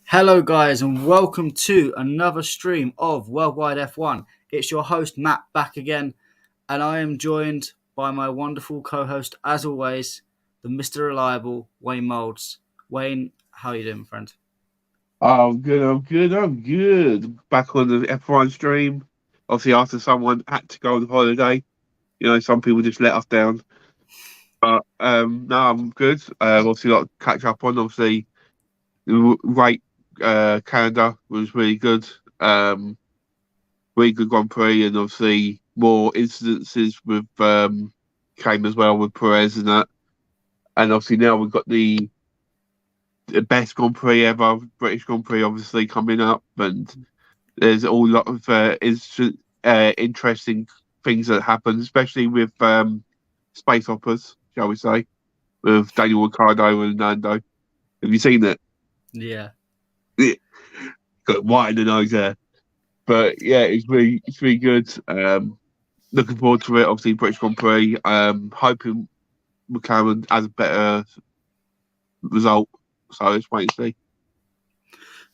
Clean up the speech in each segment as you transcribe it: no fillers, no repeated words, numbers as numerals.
Hello, guys, and welcome to another stream of Worldwide F1. It's your host, Matt, back again, and I am joined by my wonderful co host, as always, the Mr. Reliable, Wayne Moulds. Wayne, how are you doing, friend? I'm good. Back on the F1 stream. Obviously, after someone had to go on holiday, some people just let us down. But no, I'm good. Obviously, got to catch up on. Obviously, the rate Canada was really good. Really good Grand Prix, and obviously more incidences with came as well with Perez and that. And obviously now we've got the best Grand Prix ever, British Grand Prix, obviously coming up, and there's a lot of interesting things that happen, especially with space operas, shall we say, with Daniel Ricciardo and Nando. Have you seen it? Yeah. Got white in the nose there, but yeah, it's really good. Looking forward to it. Obviously, British Grand Prix. Hoping McLaren has a better result. So let's wait and see.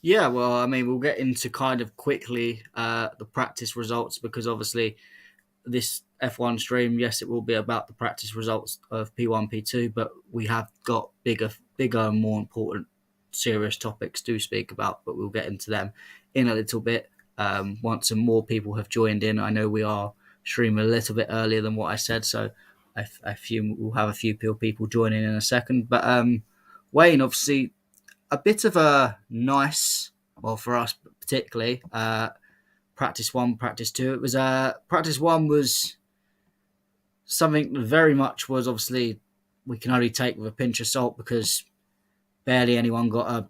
Yeah, well, I mean, we'll get into kind of quickly the practice results because obviously this F1 stream, yes, it will be about the practice results of P1, P2, but we have got bigger, and more important, serious topics to speak about. But we'll get into them in a little bit once some more people have joined in. I know we are streaming a little bit earlier than what I said, so we'll have a few people joining in a second. But Wayne, obviously, a bit of a nice, well, for us particularly. Practice one, practice two. It was practice one was something that very much was obviously we can only take with a pinch of salt because barely anyone got a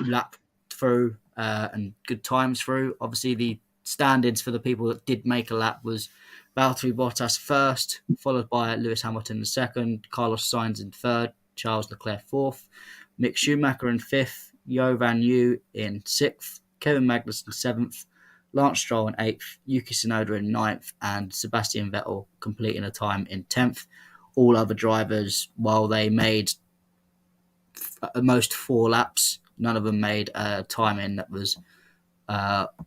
lap through and good times through. Obviously, the standards for the people that did make a lap was Valtteri Bottas first, followed by Lewis Hamilton in second, Carlos Sainz in third, Charles Leclerc fourth, Mick Schumacher in fifth, Jo Van Yu in sixth, Kevin Magnussen seventh, Lance Stroll in eighth, Yuki Tsunoda in ninth, and Sebastian Vettel completing a time in 10th. All other drivers, while they made at most 4 laps, none of them made a time in that was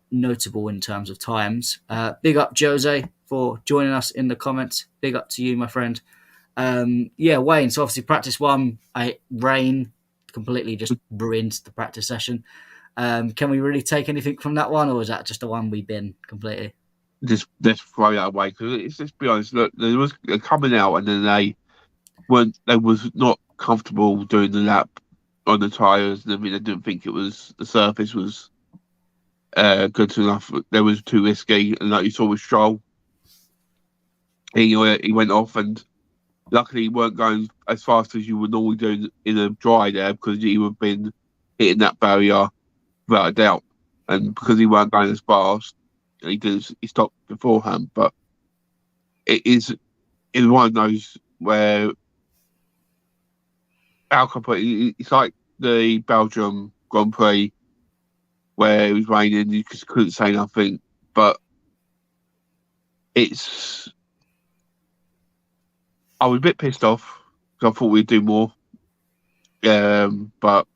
notable in terms of times. Big up Jose for joining us in the comments. Big up to you, my friend. Yeah, Wayne. So obviously, practice one, rain completely just ruined the practice session. Can we really take anything from that one, or is that just the one we've been completely? Just let's throw that away because it's let's be honest. Look, there was coming out, and then they was not comfortable doing the lap on the tyres. I mean, they didn't think the surface was good enough. They was too risky, and like you saw with Stroll, he went off, and luckily he weren't going as fast as you would normally do in a dry there because he would have been hitting that barrier without a doubt, and because he weren't going as fast, he stopped beforehand. But it is one of those where it's like the Belgium Grand Prix where it was raining, you just couldn't say nothing. But I was a bit pissed off because I thought we'd do more. But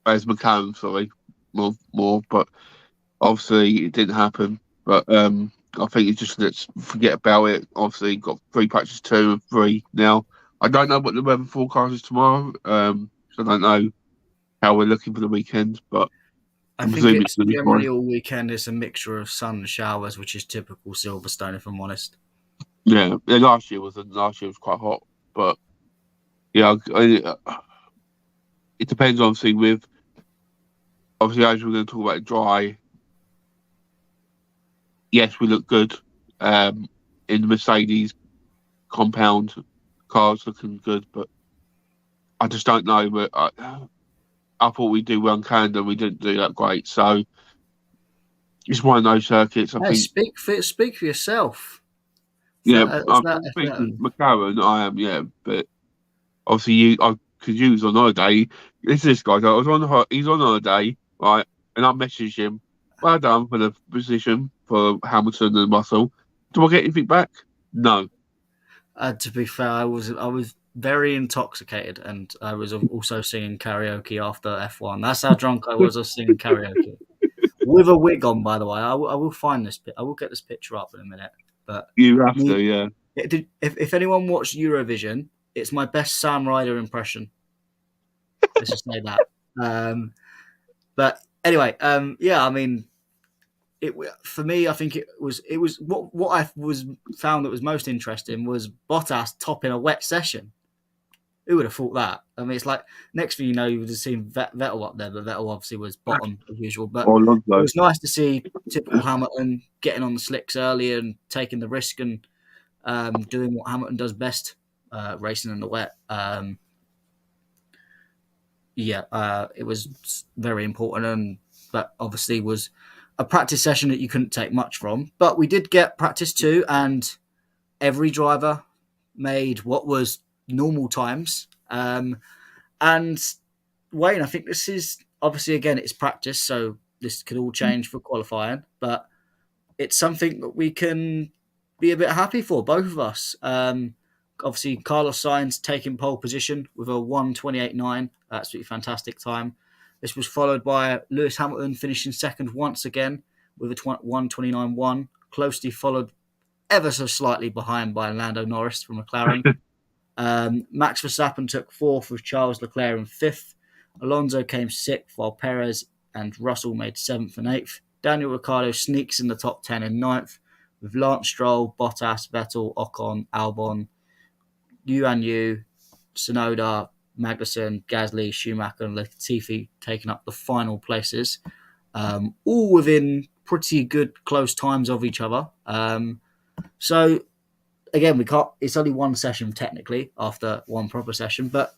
as McLaren, sorry, more. But obviously it didn't happen. But I think it's just let's forget about it. Obviously, got 3 practice 2 and 3 now. I don't know what the weather forecast is tomorrow. So I don't know how we're looking for the weekend, but I I'm think presuming it's it's going to be generally fine. all weekend. It's a mixture of sun and showers, which is typical Silverstone, if I'm honest. Yeah, last year was quite hot, but yeah, it depends obviously with obviously as we're going to talk about dry. Yes, we look good in the Mercedes compound. Cars looking good, but I just don't know. But I thought we'd do well in Canada, and we didn't do that great. So it's one of those circuits. I Hey, think, speak for yourself. yeah, Is I'm that speaking McLaren. I am, yeah, but obviously because you was on holiday. This guy. He's on holiday, right? And I messaged him. Well done for the position for Hamilton and Russell. Do I get anything back? No. To be fair, I was very intoxicated, and I was also singing karaoke after F1. That's how drunk I was. I was singing karaoke with a wig on, by the way. I will find this. I will get this picture up in a minute. But You have to, me, yeah. if anyone watched Eurovision, it's my best Sam Ryder impression. Let's just say that. But anyway, yeah, I mean, it for me, I think it was what I was found that was most interesting was Bottas topping a wet session. Who would have thought that? I mean, it's like next thing you know, you would have seen Vettel up there, but Vettel obviously was bottom as usual. But Or it Alonso. was nice to see typical Hamilton getting on the slicks early and taking the risk and doing what Hamilton does best, racing in the wet. It was very important, and that obviously was a practice session that you couldn't take much from. But we did get practice two, and every driver made what was normal times. And Wayne, I think this is obviously again it's practice, so this could all change for qualifying, but it's something that we can be a bit happy for, both of us. Obviously, Carlos Sainz taking pole position with a 1:28.9, absolutely fantastic time. This was followed by Lewis Hamilton finishing second once again with a 1:29.1, closely followed ever so slightly behind by Lando Norris from McLaren. Max Verstappen took fourth with Charles Leclerc in fifth. Alonso came sixth, while Perez and Russell made seventh and eighth. Daniel Ricciardo sneaks in the top 10 in ninth, with Lance Stroll, Bottas, Vettel, Ocon, Albon, Yuan Yu, Sonoda, Magnussen, Gasly, Schumacher, and Latifi taking up the final places, all within pretty good close times of each other. So again, we can't. It's only one session technically after one proper session, but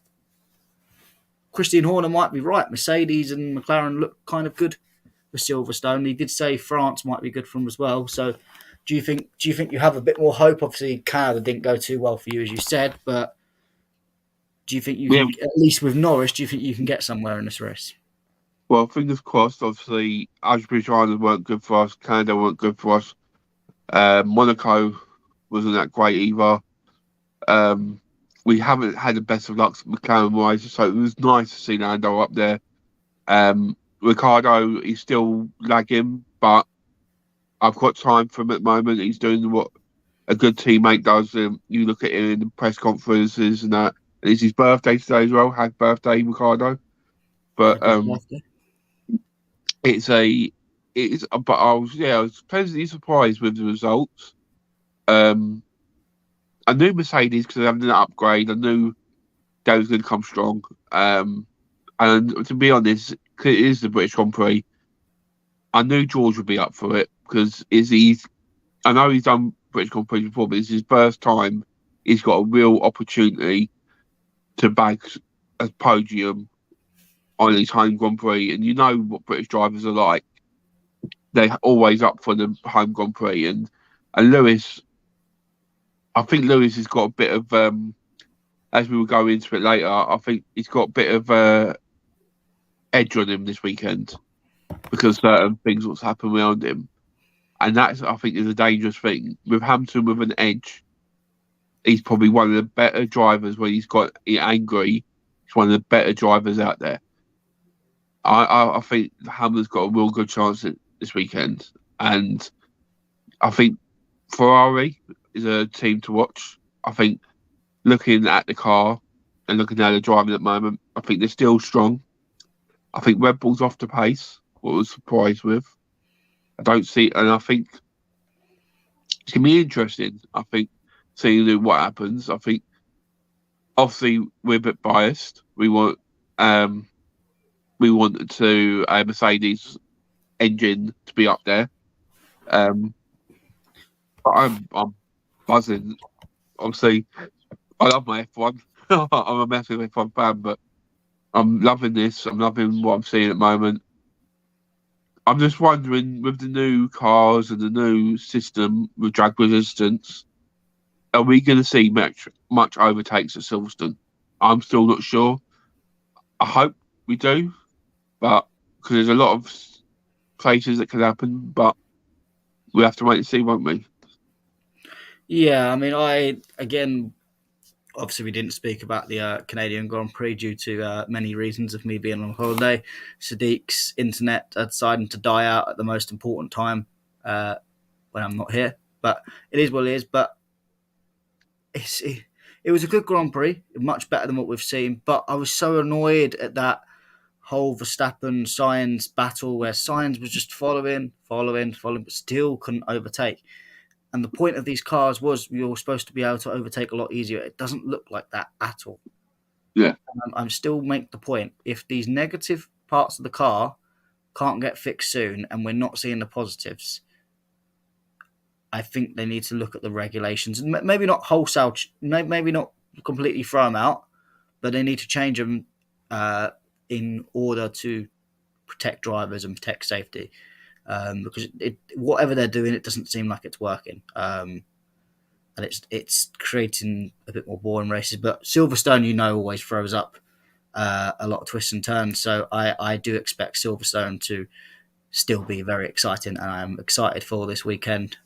Christian Horner might be right. Mercedes and McLaren look kind of good for Silverstone. He did say France might be good for him as well. So, do you think you have a bit more hope? Obviously, Canada didn't go too well for you, as you said, but do you think you Yeah, can, at least with Norris, do you think you can get somewhere in this race? well, fingers crossed. Obviously, Azerbaijan weren't good for us. Canada weren't good for us. Monaco wasn't that great either. Um, we haven't had the best of luck McLaren wise, so it was nice to see Lando up there. Ricardo is still lagging, but I've got time for him at the moment. He's doing what a good teammate does. You look at him in the press conferences and that. And it's his birthday today as well. Happy birthday, Ricardo. But Happy birthday. it's a it's but I was pleasantly surprised with the results. Um, I knew Mercedes because they had an upgrade. I knew they was going to come strong. And to be honest, 'cause it is the British Grand Prix. I knew George would be up for it because is he's. I know he's done British Grand Prix before, but it's his first time. He's got a real opportunity to bag a podium on his home Grand Prix, and you know what British drivers are like. They're always up for the home Grand Prix, and Lewis. I think Lewis has got a bit of as we will go into it later. I think he's got a bit of edge on him this weekend because certain things what's happened around him, and that's I think is a dangerous thing with Hampton with an edge. He's probably one of the better drivers when he's angry. He's one of the better drivers out there. I think Hamlin's got a real good chance this weekend, and I think Ferrari is a team to watch. I think looking at the car and looking at the driving at the moment, I think they're still strong. I think Red Bull's off the pace. What I was surprised with, I don't see, and I think it's gonna be interesting. I think seeing what happens. I think obviously we're a bit biased. Um we want to a Mercedes engine to be up there. Um, but I'm buzzing. Obviously, I love my F1. I'm a massive F1 fan, but I'm loving this. I'm loving what I'm seeing at the moment. I'm just wondering with the new cars and the new system with drag resistance, are we going to see much overtakes at Silverstone? I'm still not sure. I hope we do, but because there's a lot of places that could happen, but we have to wait and see, won't we? Yeah, I mean, I again Obviously, we didn't speak about the Canadian Grand Prix due to many reasons of me being on holiday. Sadiq's internet deciding to die out at the most important time uh, when I'm not here. But it is what it is. But it was a good Grand Prix, much better than what we've seen. But I was so annoyed at that whole Verstappen Sainz battle where Sainz was just following, but still couldn't overtake. And the point of these cars was you're supposed to be able to overtake a lot easier. It doesn't look like that at all. Yeah, I'm still make the point. If these negative parts of the car can't get fixed soon, and we're not seeing the positives, I think they need to look at the regulations and maybe not wholesale, maybe not completely throw them out, but they need to change them in order to protect drivers and protect safety. Because whatever they're doing, it doesn't seem like it's working. And it's creating a bit more boring races. But Silverstone, always throws up a lot of twists and turns. So I do expect Silverstone to still be very exciting, and I'm excited for this weekend.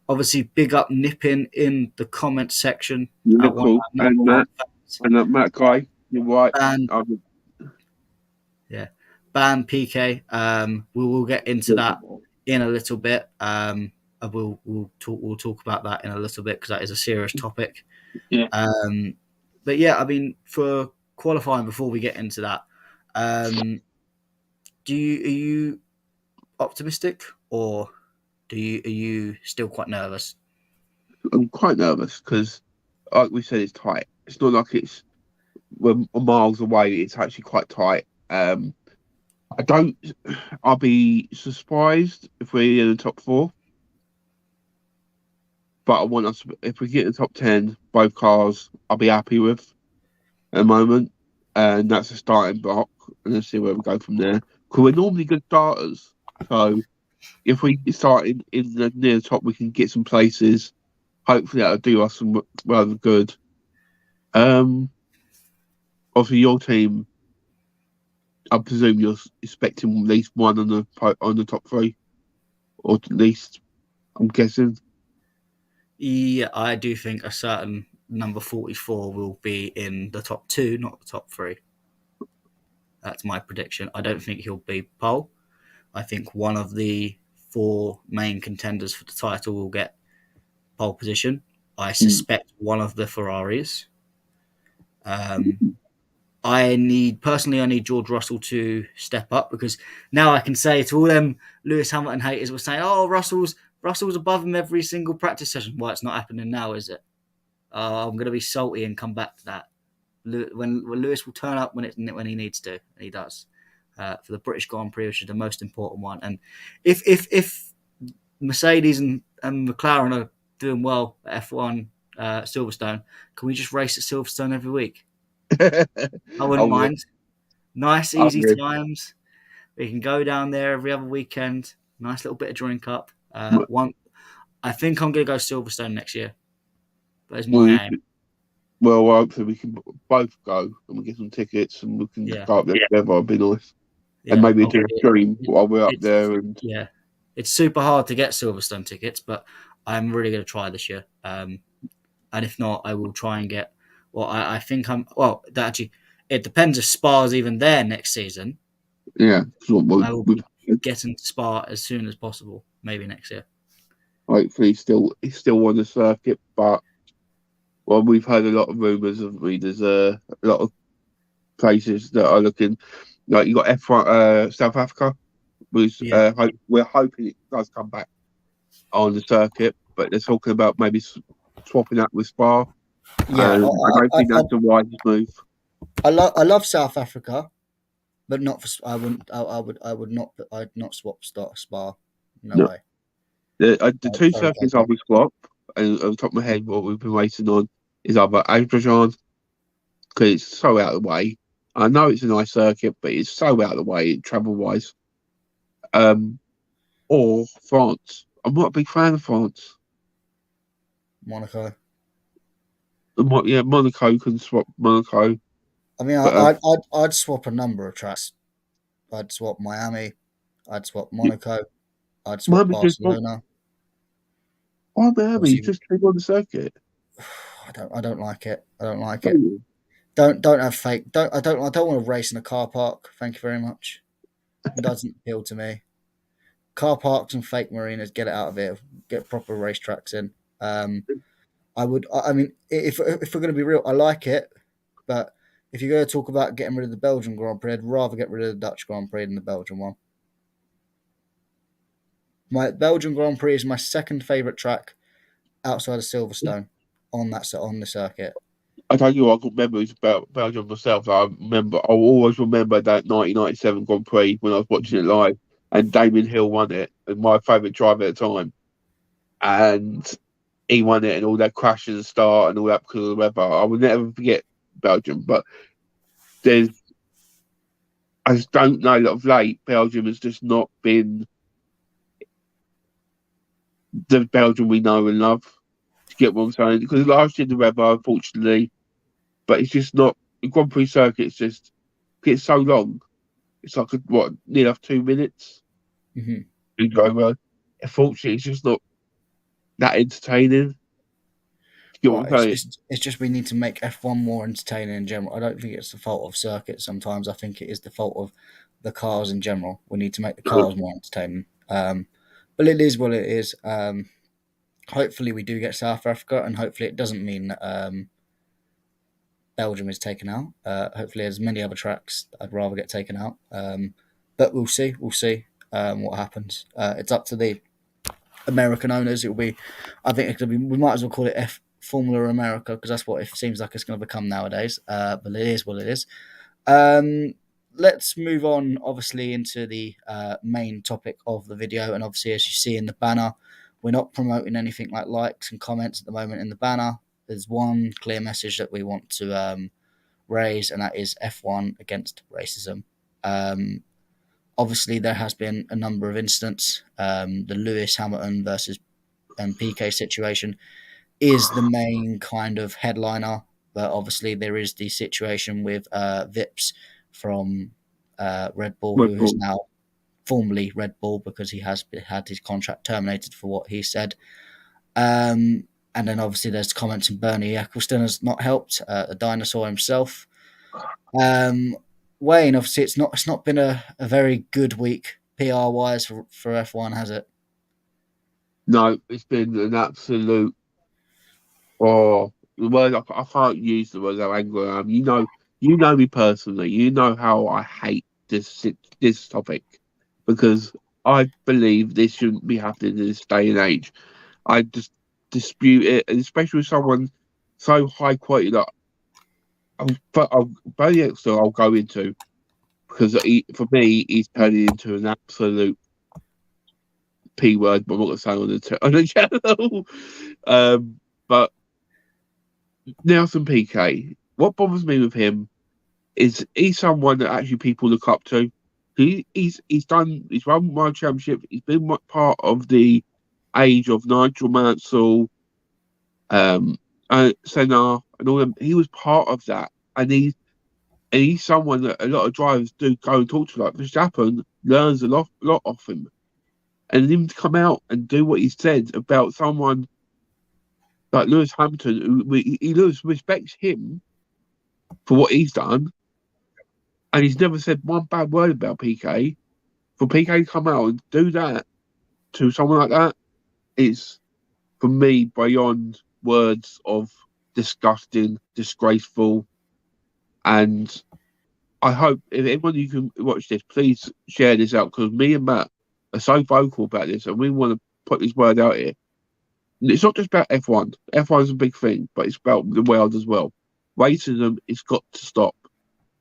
Obviously, big up Nippin in the comments section. yeah, One of cool. our number one fans. And that Matt guy, you're right. And yeah, Ban PK. We will get into that in a little bit. We'll talk about that in a little bit because that is a serious topic. Yeah. But yeah, I mean, for qualifying, before we get into that, are you optimistic or are you still quite nervous? I'm quite nervous because, like we said, it's tight. It's not like we're miles away. It's actually quite tight. I don't. I'll be surprised if we're in the top four, but I want us. If we get in the top 10, both cars, I'll be happy with at the moment, and that's a starting block. And let's see where we go from there. Because we're normally good starters, so if we start near the top, we can get some places. Hopefully, that'll do us some rather good. Um, Obviously, your team. I presume you're expecting at least one on the top three, or at least I'm guessing. Yeah, I do think a certain number 44 will be in the top two, not the top three. That's my prediction. I don't think he'll be pole. I think one of the four main contenders for the title will get pole position. I suspect one of the Ferraris. I need George Russell to step up because now I can say to all them Lewis Hamilton haters were saying, "Oh, Russell's above him every single practice session." Well, it's not happening now, is it? I'm going to be salty and come back to that. When Lewis will turn up when he needs to, and he does for the British Grand Prix, which is the most important one. And if Mercedes and McLaren are doing well at F1 Silverstone, can we just race at Silverstone every week? I wouldn't Oh, mind. Nice, oh, easy yeah. times. We can go down there every other weekend. Nice little bit of drink up. I think I'm going to go Silverstone next year. That is Well, my aim. well, hopefully we can both go and we get some tickets and we can Yeah, go up there together. It'd be nice. And yeah. maybe do a stream while we're up there. And Yeah, it's super hard to get Silverstone tickets, but I'm really going to try this year. And if not, I will try and get. Well, I think I'm. Well, that actually, it depends if Spa's even there next season. yeah, so I will be getting to Spa as soon as possible, maybe next year. hopefully he's still on the circuit, but well, we've heard a lot of rumours, haven't we? There's a lot of places that are looking like you got F1 South Africa. Yeah, We're hoping it does come back on the circuit, but they're talking about maybe swapping that with Spa, yeah. and I don't think that's the wisest move. I love South Africa, but not for. I would not. I'd not swap Spa. No No, way. the two Sorry, circuits I JK. would swap, and on the top of my head, what we've been racing on is either Azerbaijan because it's so out of the way. I know it's a nice circuit, but it's so out of the way travel wise. Um, or France. I'm not a big fan of France. Monaco. Yeah, Monaco can swap Monaco, I mean, but I'd swap a number of tracks. I'd swap Miami. I'd swap yeah, Monaco. I'd swap Miami just Barcelona. why Miami? Obviously, Just keep on the circuit. I don't like it. I don't like it. Don't Don't have fake. I don't want to race in a car park. Thank you very much. It doesn't appeal to me. Car parks and fake marinas, get it out of here. Get proper racetracks in. Um, I would. I mean, if we're going to be real, I like it, but if you're going to talk about getting rid of the Belgian Grand Prix, I'd rather get rid of the Dutch Grand Prix than the Belgian one. My Belgian Grand Prix is my second favourite track outside of Silverstone on the circuit. I tell you, I've got memories about Belgium myself. I'll always remember that 1997 Grand Prix when I was watching it live, and Damien Hill won it, and my favourite driver at the time, and he won it, and all that crash and start and all that because of the weather. I will never forget Belgium, but there's I just don't know that of late Belgium has just not been the Belgium we know and love. To get what I'm saying, because last year the weather, unfortunately, but it's just not the Grand Prix circuit. It's just it's so long. It's like near enough 2 minutes. Mm-hmm. You go well. Unfortunately, it's just not that entertaining. You get Well, what I'm it's, saying? it's it's just we need to make F1 more entertaining in general. I don't think it's the fault of circuits. Sometimes I think it is the fault of the cars in general. We need to make the cars more entertaining. But it is what it is. Hopefully, we do get South Africa, and hopefully, it doesn't mean that Belgium is taken out. Hopefully, there's many other tracks that I'd rather get taken out. But we'll see. We'll see what happens. It's up to the American owners. It'll be, I think it could be. We might as well call it F Formula America because that's what it seems like it's going to become nowadays. But it is what it is. Um, let's move on, obviously, into the main topic of the video. And obviously, as you see in the banner, we're not promoting anything like likes and comments at the moment in the banner. There's one clear message that we want to raise, and that is F1 against racism. Um, Obviously, there has been a number of incidents. The Lewis Hamilton versus PK situation is the main kind of headliner, but obviously there is the situation with Vips from Red Bull, Red who is Bull. now formally Red Bull because he has had his contract terminated for what he said. And then obviously there's comments from Bernie Eccleston has not helped, the dinosaur himself. Um, Wayne, obviously it's not been a very good week PR wise for F1, has it? No, it's been an absolute. Oh, the word I can't use the word how angry I am. You know me personally. You know how I hate this topic because I believe this shouldn't be happening in this day and age. I just dispute it, and especially with someone so high quality that I'll Bernie Ecclestone I'll go into because for me he's turning into an absolute p word, but I'm not going to say on the channel. But Nelson PK, what bothers me with him is he's someone that actually people look up to. He's won world championship. He's been part of the age of Nigel Mansell, um, Senna, and all them. He was part of that, and he's someone that a lot of drivers do go and talk to. Like Verstappen learns lot off him, and him to come out and do what he said about someone like Lewis Hamilton, Lewis respects him for what he's done, and he's never said one bad word about PK. For PK to come out and do that to someone like that is, for me, beyond words of disgusting, disgraceful, and I hope if anyone you can watch this, please share this out because me and Matt are so vocal about this, and we want to put this word out here. It's not just about F1. F1 is a big thing, but it's about the world as well. Racism has got to stop.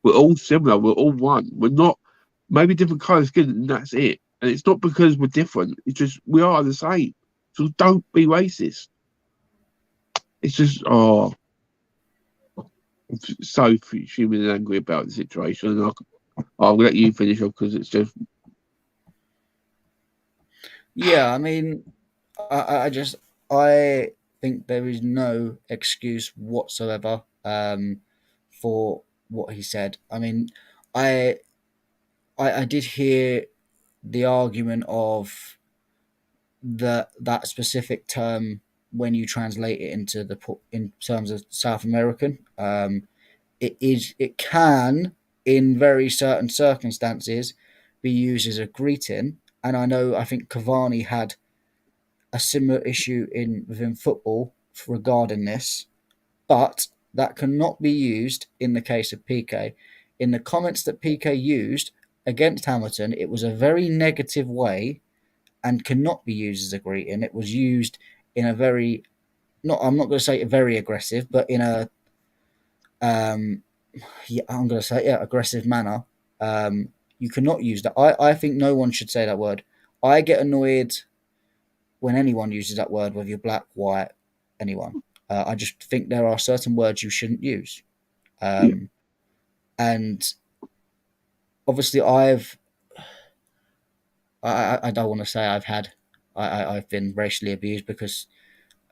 We're all similar. We're all one. We're not maybe different colour of skin, and that's it. And it's not because we're different. It's just we are the same. So don't be racist. It's just I'm so fuming and angry about the situation. And I'll let you finish off because it's just Yeah, I mean, I think there is no excuse whatsoever for what he said. I mean, I I did hear the argument of that specific term when you translate it into in terms of South American, it can in very certain circumstances be used as a greeting. And I think Cavani had a similar issue in within football regarding this, but that cannot be used in the case of PK. In the comments that PK used against Hamilton, it was a very negative way and cannot be used as a greeting. It was used in a very not I'm not going to say very aggressive, but in a um, yeah, I'm going to say aggressive manner. You cannot use that. I think no one should say that word. I get annoyed when anyone uses that word, whether you're black, white, anyone. I just think there are certain words you shouldn't use. Yeah, Um, and obviously, I don't want to say I've been racially abused because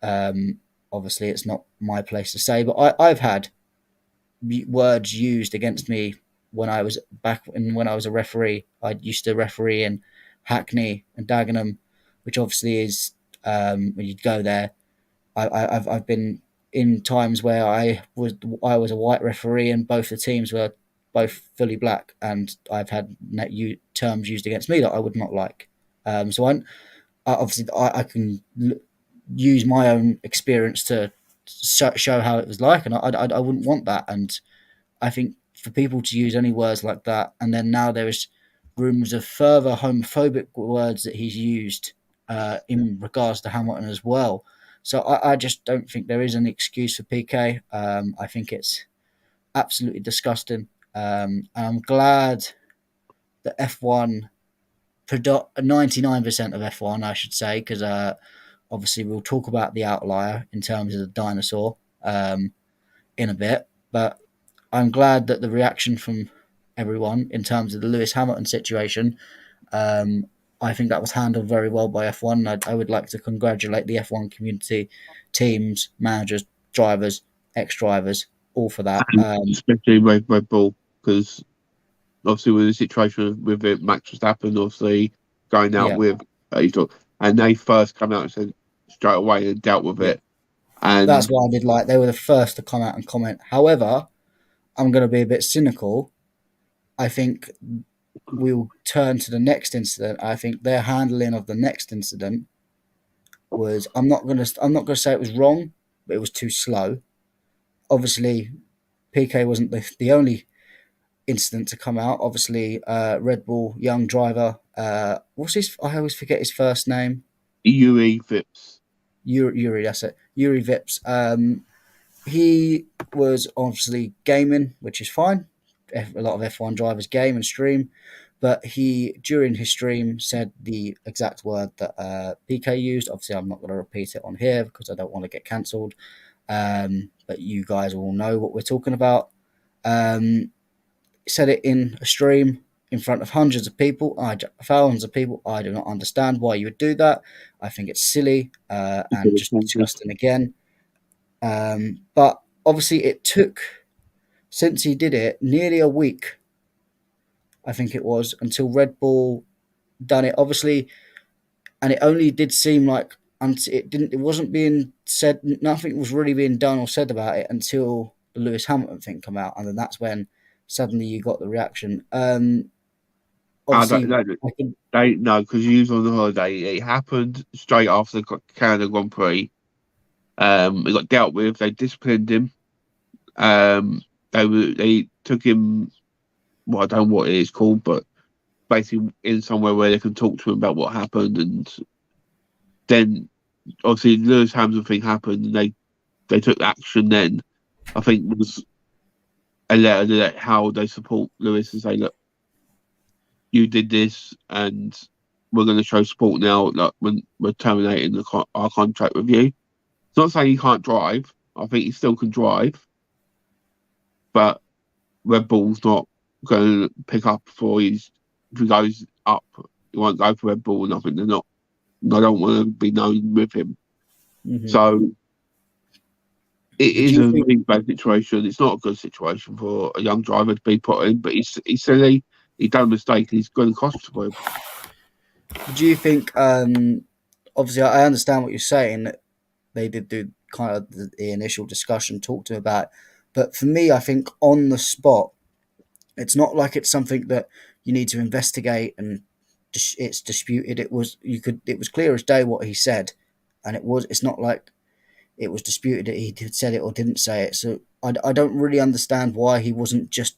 um, obviously it's not my place to say, but I've had words used against me when I was when I was a referee. I used to referee in Hackney and Dagenham, which obviously is when you go there. I've been in times where I was a white referee and both the teams were both fully black, and I've had terms used against me that I would not like. So obviously I can use my own experience to show how it was like, and I wouldn't want that. And I think for people to use any words like that, and then now there is rumours of further homophobic words that he's used in regards to Hamilton as well. So I just don't think there is an excuse for PK. I think it's absolutely disgusting. And I'm glad that F1, 99% of F1, I should say, because obviously we'll talk about the outlier in terms of the dinosaur in a bit, but I'm glad that the reaction from everyone in terms of the Lewis Hamilton situation, um, I think that was handled very well by F1. I would like to congratulate the F1 community, teams, managers, drivers, ex-drivers, all for that. and especially Red Bull, because obviously with the situation with it, Max Verstappen obviously going out Yeah, with and they first come out and said straight away and dealt with yeah, it. that's And what I did like. They were the first to come out and comment. However, I'm going to be a bit cynical. I think we'll turn to the next incident. I think their handling of the next incident was I'm not gonna say it was wrong, but it was too slow. Obviously, PK wasn't the only incident to come out. Obviously, Red Bull young driver. What's his? I always forget his first name. UE Vips, Yuri. That's it. Yuri Vips. He was obviously gaming, which is fine. A lot of F1 drivers game and stream, but he during his stream said the exact word that PK used. Obviously, I'm not going to repeat it on here because I don't want to get cancelled. But you guys all know what we're talking about. Um, said it in a stream in front of hundreds of people, thousands of people. I do not understand why you would do that. I think it's silly and just disgusting again. But obviously, it took since he did it nearly a week. I think it was until Red Bull done it. Obviously, and it only did seem like it didn't. It wasn't being said. Nothing was really being done or said about it until the Lewis Hamilton thing come out, and then that's when suddenly you got the reaction. I don't Obviously, know. I can. They no, because you was on the holiday. It happened straight after the Canada Grand Prix. It got dealt with. They disciplined him. They took him. Well, I don't know what it is called, but basically in somewhere where they can talk to him about what happened. And then obviously the Lewis Hamilton thing happened, and they took action. Then I think it was a letter that how they support Lewis and say, look, you did this, and we're going to show support now. Like when we're terminating our contract with you. It's not saying he can't drive. I think he still can drive, but Red Bull's not going to pick up for his. If he goes up, he won't go for Red Bull or nothing. They're not. I don't want to be known with him. Mhm. So it Did is you a think? really bad situation. It's not a good situation for a young driver to be put in, but he's silly. He done a mistake. He's going to cost for him. Did you think? Obviously, I understand what you're saying. they did do kind of the initial discussion, talk to him about it. But for me, I think on the spot, it's not like it's something that you need to investigate and it's disputed. It was clear as day what he said, and it's not like it was disputed that he said it or didn't say it. So I don't really understand why he wasn't just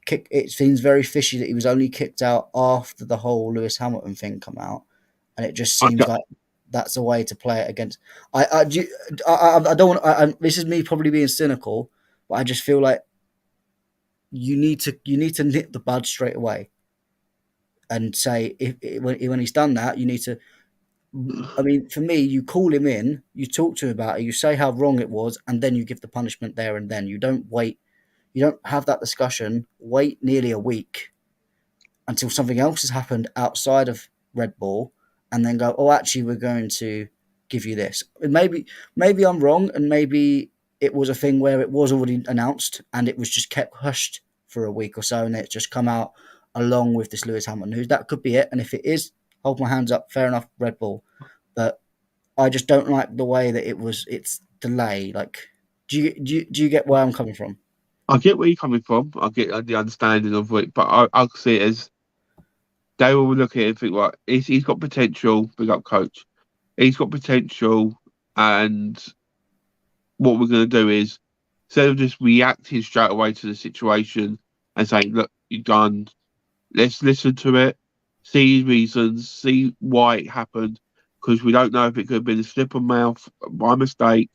kicked. It seems very fishy that he was only kicked out after the whole Lewis Hamilton thing come out, and it just I, seems like that's a way to play it against. I don't want. This is me probably being cynical, but I just feel like you need to nip the bud straight away and say if when he's done that, you need to. I mean, for me, you call him in, you talk to him about it, you say how wrong it was, and then you give the punishment there and then. You don't wait. You don't have that discussion. Wait nearly a week until something else has happened outside of Red Bull, and then go, oh, actually, we're going to give you this. Maybe I'm wrong, and maybe it was a thing where it was already announced and it was just kept hushed for a week or so, and it's just come out along with this Lewis Hamilton news. That could be it, and if it is, hold my hands up. Fair enough, Red Bull, but I just don't like the way that it's delay. Like, do you get where I'm coming from? I get where you're coming from. I get the understanding of it, but I see it as they will look at it and think, right, he's got potential. Big up, coach. He's got potential, and what we're going to do is instead of just reacting straight away to the situation and saying, look, you've done, let's listen to it, see his reasons, see why it happened, because we don't know if it could have been a slip of mouth by mistake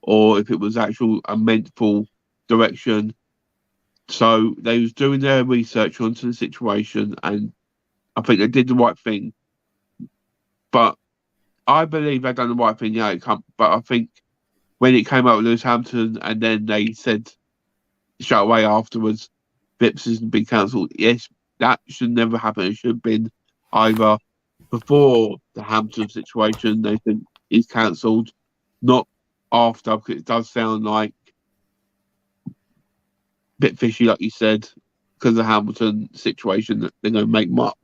or if it was actual a mentful direction. So they was doing their research onto the situation, and I think they did the right thing. But I believe they done the right thing. Yeah, but I think when it came out with Lewis Hampton, and then they said straight away afterwards, Vips has been cancelled. Yes, that should never happen. It should have been either before the Hampton situation, they think he's cancelled, not after, because it does sound like a bit fishy, like you said, because of the Hamilton situation that they're going to make Mark.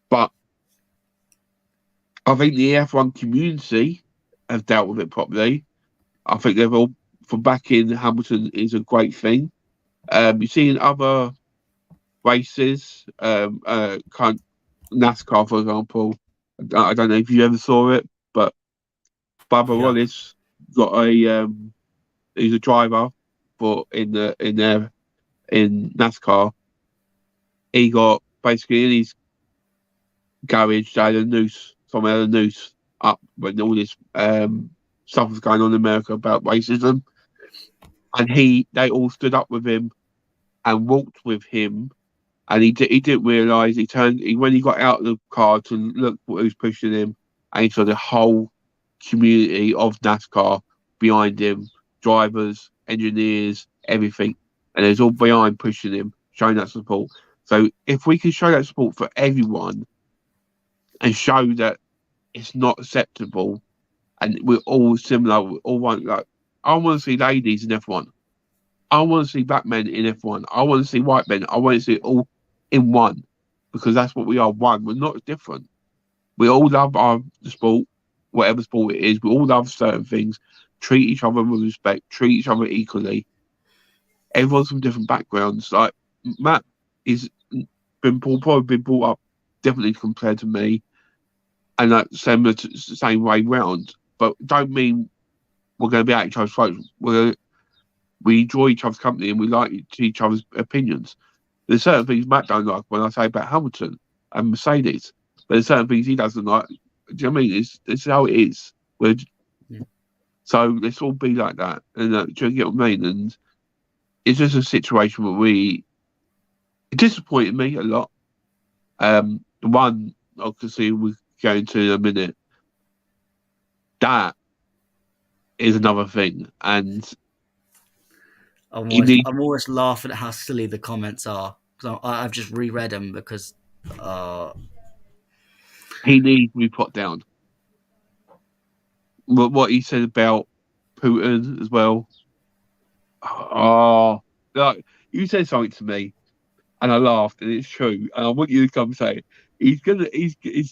But I think the F1 community have dealt with it properly. I think they've all, for backing Hamilton is a great thing. You see in other races, kind NASCAR, for example. I don't know if you ever saw it, but Bubba Yeah, Wallace got a he's a driver for in NASCAR. He got basically in his garage. They had a noose. Someone had a noose up when all this stuff was going on in America about racism, and they all stood up with him and walked with him. And he didn't realise when he got out of the car to look what was pushing him, and he saw the whole community of NASCAR behind him, drivers, engineers, everything, and it was all behind pushing him, showing that support. So if we can show that support for everyone and show that it's not acceptable, and we're all similar, we all want like I want to see ladies in F1. I want to see black men in F1. I want to see white men. I want to see it all in one because that's what we are one. We're not different. We all love our sport, whatever sport it is. We all love certain things. Treat each other with respect. Treat each other equally. Everyone's from different backgrounds. Like Matt is probably been brought up differently compared to me, and like same way round. But don't mean we're going to be at each other's throats. We enjoy each other's company and we like each other's opinions. There's certain things Matt don't like when I say about Hamilton and Mercedes. But there's certain things he doesn't like. Do you know what I mean? It's how it is. yeah. So let's all be like that. And do you get what I mean? And it's just a situation where it disappointed me a lot. The one obviously we're going to in a minute. That is another thing, and I'm always laughing at how silly the comments are. So I've just reread them because uh, he needs to be put down. What he said about Putin as well. Oh, like you said something to me, and I laughed, and it's true. And I want you to come say, he's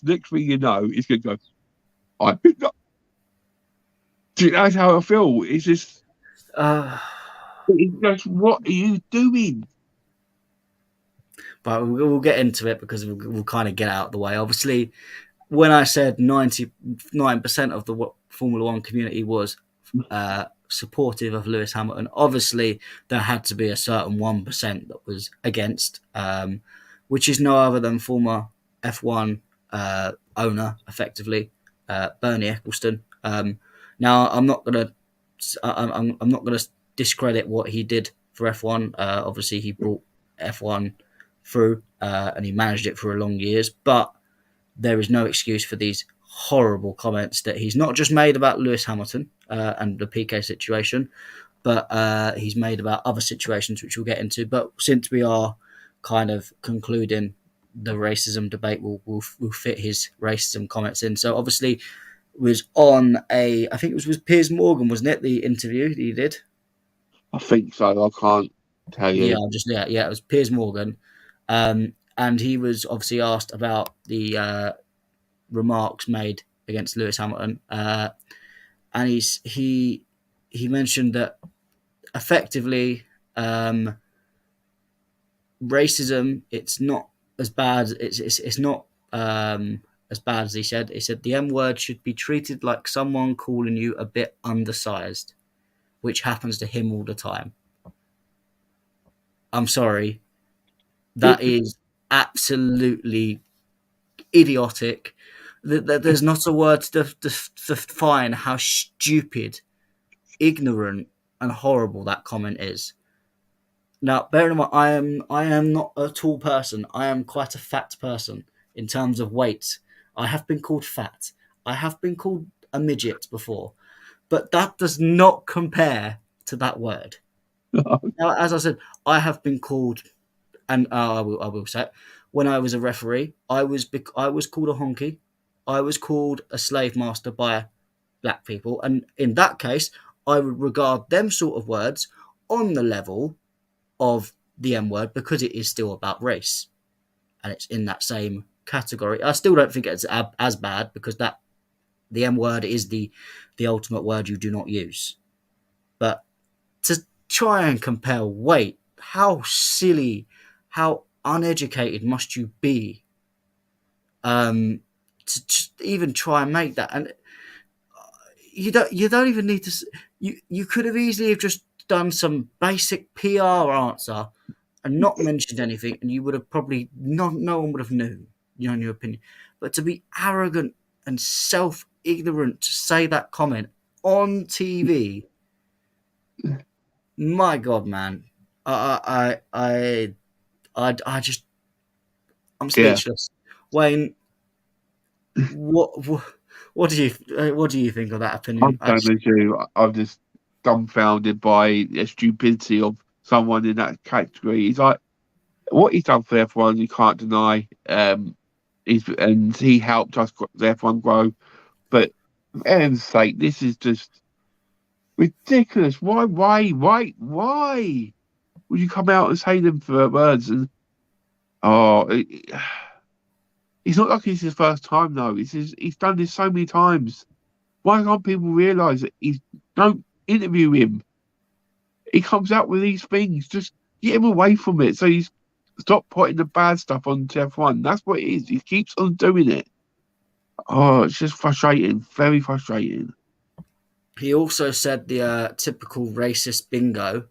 next thing you know, he's gonna go. I That's how I feel. Uh, It's just, what are you doing? but we'll get into it because we'll kind of get out of the way. Obviously, when I said 99% of the Formula One community was supportive of Lewis Hamilton, obviously there had to be a certain 1% that was against, which is no other than former F1 owner, effectively, Bernie Ecclestone. Now, I'm not gonna discredit what he did for F1. Obviously, he brought F1 through and he managed it for a long years, but there is no excuse for these horrible comments that he's not just made about Lewis Hamilton and the PK situation, but he's made about other situations which we'll get into. But since we are kind of concluding the racism debate, we'll fit his racism comments in. So obviously was on I think it was with Piers Morgan, wasn't it? The interview that he did. I think so. I can't tell Yeah, you. it was Piers Morgan, and he was obviously asked about the remarks made against Lewis Hamilton, and he mentioned that effectively racism it's not as bad it's not as bad as he said. He said the M word should be treated like someone calling you a bit undersized, which happens to him all the time. I'm sorry, that is absolutely idiotic. There's not a word to define how stupid, ignorant, and horrible that comment is. Now, bear in mind, I am not a tall person. I am quite a fat person in terms of weight. I have been called fat. I have been called a midget before, but that does not compare to that word. Now, as I said, I have been called, and I will say it, when I was a referee, I was called a honky. I was called a slave master by black people, and in that case, I would regard them sort of words on the level of the M word because it is still about race and it's in that same category. I still don't think it's as bad because that the M word is the ultimate word you do not use. But to try and compare weight, how silly, how uneducated must you be to even try and make that? And you don't even need to. You could have easily have just done some basic PR answer and not mentioned anything, and you would have probably no one would have known, in your opinion. But to be arrogant and self ignorant to say that comment on TV, my God, man, I just I'm Yeah, speechless. Wayne, what what do you think of that opinion? I'm same as you. I'm just dumbfounded by the stupidity of someone in that category. He's like, what he's done for everyone, you can't deny. And he helped us, everyone grow. But for heaven's sake, this is just ridiculous. Why would you come out and say them for words? And oh, it's not like it's his first time though. He's done this so many times. Why can't people realise that he's don't interview him? He comes out with these things. Just get him away from it. So he's stop putting the bad stuff on F1. That's what it is. He keeps on doing it. Oh, it's just frustrating. Very frustrating. He also said the typical racist bingo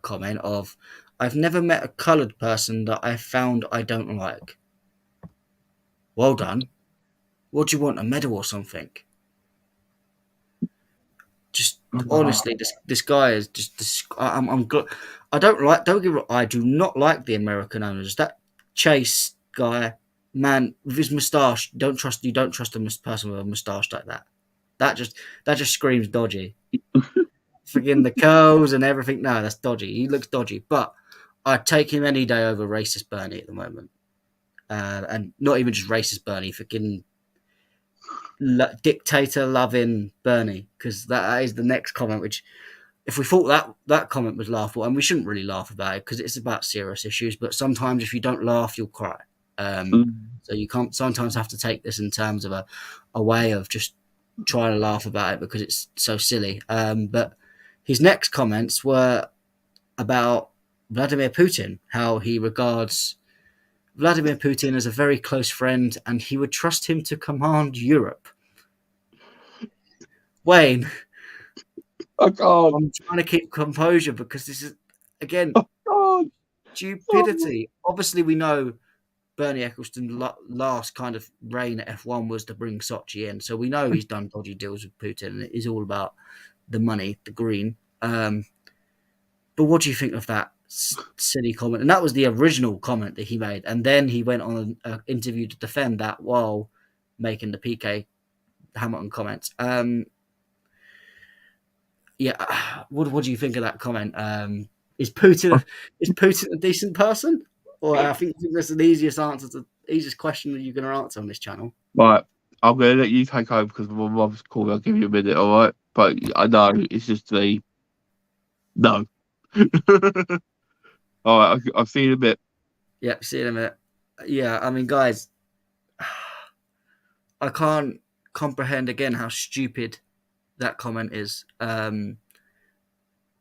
comment of, "I've never met a coloured person that I found I don't like." Well done. What do you want, a medal or something? Just honestly, this guy is just. I don't like. Don't get. I do not like the American owners. That Chase guy, man, with his moustache. Don't trust you. Don't trust a person with a moustache like that. That just that just screams dodgy. Forgetting the curls and everything. No, that's dodgy. He looks dodgy. But I'd take him any day over racist Bernie at the moment. And not even just racist Bernie, fucking dictator loving Bernie, because that is the next comment. Which, if we thought that comment was laughable, and we shouldn't really laugh about it because it's about serious issues. But sometimes if you don't laugh, you'll cry. Um, Mm. so you can't sometimes have to take this in terms of a way of just trying to laugh about it because it's so silly. But his next comments were about Vladimir Putin, how he regards Vladimir Putin as a very close friend and he would trust him to command Europe. Wayne, I can't. I'm trying to keep composure because this is, again, I can't. Oh, stupidity. Obviously, we know Bernie Eccleston's last kind of reign at F1 was to bring Sochi in. So we know he's done dodgy deals with Putin and it is all about the money, the green. But what do you think of that silly comment? And that was the original comment that he made. And then he went on an interview to defend that while making the PK Hamilton comments. Yeah, what do you think of that comment? Is Putin a decent person? Or I think that's the easiest answer to easiest question that you're going to answer on this channel. right. I'm going to let you take over because my mum's calling. I'll give you a minute, all right? But I know it's just the no. All right, I'll see you in a bit. Yep, see you in a minute. Yeah, I mean, guys, I can't comprehend again how stupid that comment is. Bernie